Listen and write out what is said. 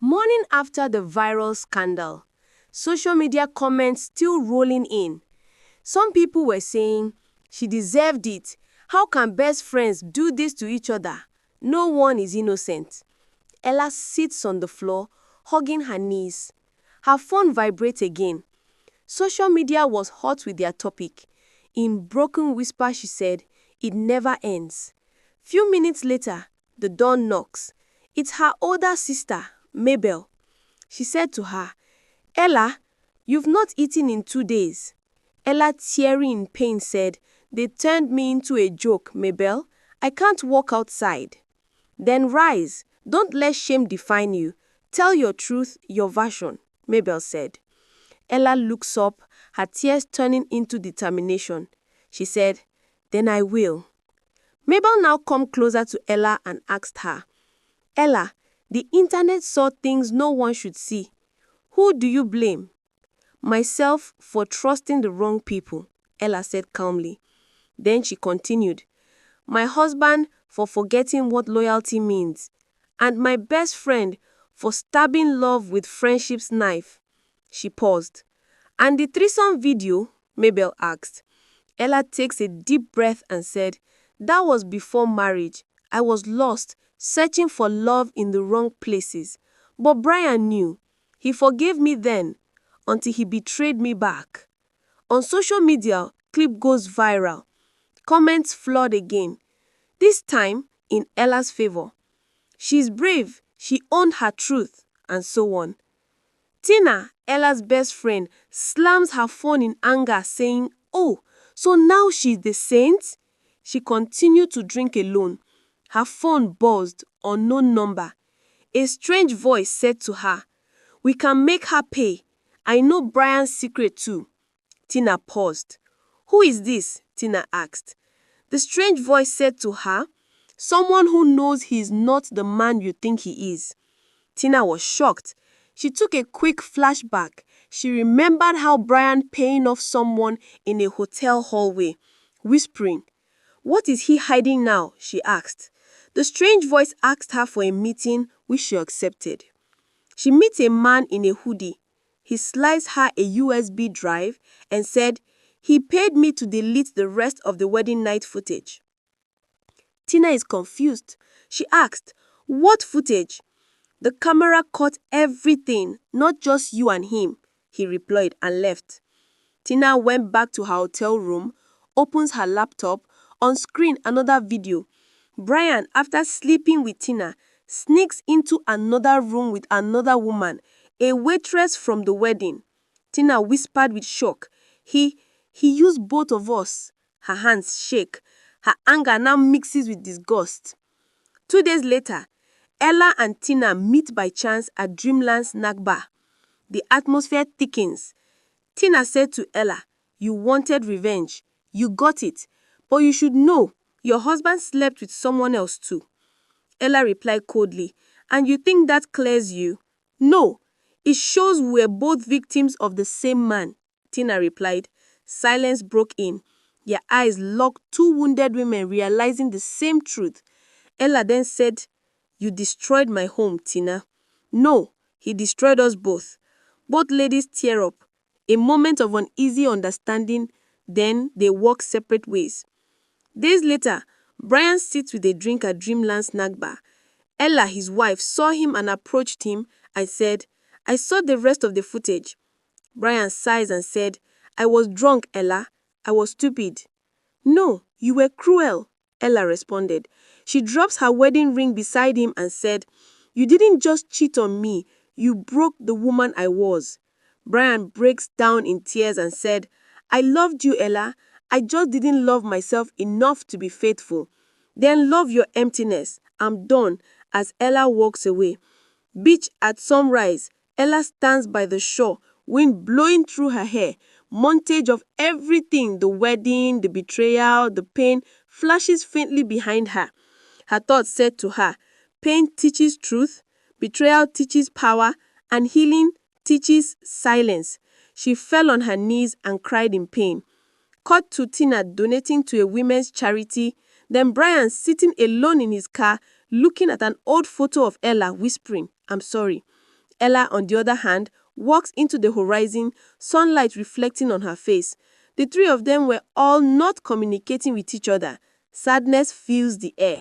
Morning after the viral scandal, social media comments still rolling in. Some people were saying, she deserved it. How can best friends do this to each other? No one is innocent. Ella sits on the floor, hugging her knees. Her phone vibrates again. Social media was hot with their topic. In broken whisper, she said, it never ends. Few minutes later, the door knocks. It's her older sister, Mabel. She said to her, Ella, you've not eaten in 2 days. Ella, tearing in pain, said, they turned me into a joke, Mabel. I can't walk outside. Then rise. Don't let shame define you. Tell your truth, your version, Mabel said. Ella looks up, her tears turning into determination. She said, then I will. Mabel now come closer to Ella and asked her, Ella, the internet saw things no one should see. Who do you blame? Myself for trusting the wrong people, Ella said calmly. Then she continued, my husband for forgetting what loyalty means, and my best friend for stabbing love with friendship's knife. She paused. And the threesome video? Mabel asked. Ella takes a deep breath and said, that was before marriage. I was lost, searching for love in the wrong places. But Brian knew. He forgave me then, until he betrayed me back. On social media, clip goes viral. Comments flood again. This time, in Ella's favor. She's brave, she owned her truth, and so on. Tina, Ella's best friend, slams her phone in anger, saying, oh, so now she's the saint? She continued to drink alone. Her phone buzzed, unknown number. A strange voice said to her, we can make her pay. I know Brian's secret too. Tina paused. Who is this? Tina asked. The strange voice said to her, someone who knows he is not the man you think he is. Tina was shocked. She took a quick flashback. She remembered how Brian paying off someone in a hotel hallway, whispering, what is he hiding now? She asked. The strange voice asked her for a meeting, which she accepted. She meets a man in a hoodie. He slides her a USB drive and said, he paid me to delete the rest of the wedding night footage. Tina is confused. She asked, what footage? The camera caught everything, not just you and him, he replied and left. Tina went back to her hotel room, opens her laptop, on screen another video. Brian, after sleeping with Tina, sneaks into another room with another woman, a waitress from the wedding. Tina whispered with shock, He used both of us. Her hands shake. Her anger now mixes with disgust. 2 days later, Ella and Tina meet by chance at Dreamland Snack Bar. The atmosphere thickens. Tina said to Ella, you wanted revenge. You got it. But you should know, your husband slept with someone else too. Ella replied coldly, and you think that clears you? No, it shows we were both victims of the same man, Tina replied. Silence broke in. Their eyes locked, two wounded women realizing the same truth. Ella then said, you destroyed my home, Tina. No, he destroyed us both. Both ladies tear up. A moment of uneasy understanding, then they walk separate ways. Days later, Brian sits with a drink at Dreamland Snack Bar. Ella, his wife, saw him and approached him and said, I saw the rest of the footage. Brian sighs and said, I was drunk, Ella. I was stupid. No, you were cruel, Ella responded. She drops her wedding ring beside him and said, you didn't just cheat on me, you broke the woman I was. Brian breaks down in tears and said, I loved you, Ella. I just didn't love myself enough to be faithful. Then love your emptiness. I'm done, as Ella walks away. Beach at sunrise. Ella stands by the shore, wind blowing through her hair. Montage of everything, the wedding, the betrayal, the pain, flashes faintly behind her. Her thoughts said to her, pain teaches truth, betrayal teaches power, and healing teaches silence. She fell on her knees and cried in pain. Cut to Tina donating to a women's charity, then Brian sitting alone in his car, looking at an old photo of Ella, whispering, I'm sorry. Ella, on the other hand, walks into the horizon, sunlight reflecting on her face. The three of them were all not communicating with each other. Sadness fills the air.